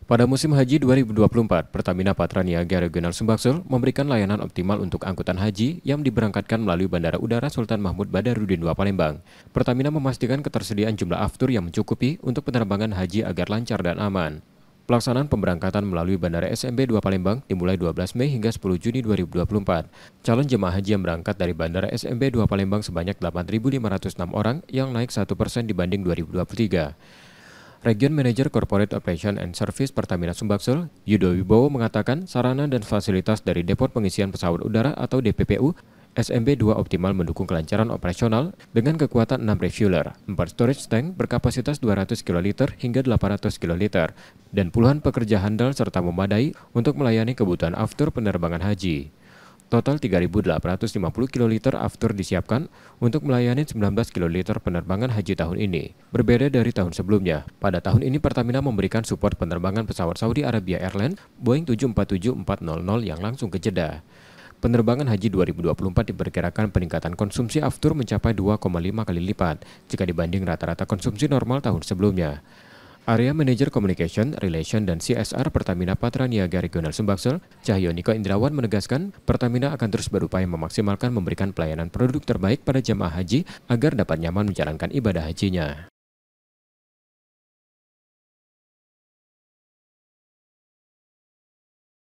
Pada musim haji 2024, Pertamina Patraniaga Regional Sumbaksel memberikan layanan optimal untuk angkutan haji yang diberangkatkan melalui Bandara Udara Sultan Mahmud Badarudin II Palembang. Pertamina memastikan ketersediaan jumlah aftur yang mencukupi untuk penerbangan haji agar lancar dan aman. Pelaksanaan pemberangkatan melalui Bandara SMB 2 Palembang dimulai 12 Mei hingga 10 Juni 2024. Calon jemaah haji yang berangkat dari Bandara SMB 2 Palembang sebanyak 8.506 orang yang naik 1% dibanding 2023. Region Manager Corporate Operation and Service Pertamina Sumbaksel, Yudo Wibowo mengatakan sarana dan fasilitas dari Depot Pengisian Pesawat Udara atau DPPU SMB 2 optimal mendukung kelancaran operasional dengan kekuatan 6 refueler, 4 storage tank berkapasitas 200 kL hingga 800 kL, dan puluhan pekerja handal serta memadai untuk melayani kebutuhan aftur penerbangan haji. Total 3.850 kL aftur disiapkan untuk melayani 19 kL penerbangan haji tahun ini. Berbeda dari tahun sebelumnya, pada tahun ini Pertamina memberikan support penerbangan pesawat Saudi Arabia Airlines Boeing 747-400 yang langsung ke Jeddah. Penerbangan haji 2024 diperkirakan peningkatan konsumsi aftur mencapai 2,5 kali lipat jika dibanding rata-rata konsumsi normal tahun sebelumnya. Area Manager Communication, Relation, dan CSR Pertamina Patraniaga Regional Sumbaksel, Cahyoniko Indrawan menegaskan, Pertamina akan terus berupaya memaksimalkan memberikan pelayanan produk terbaik pada jemaah haji agar dapat nyaman menjalankan ibadah hajinya.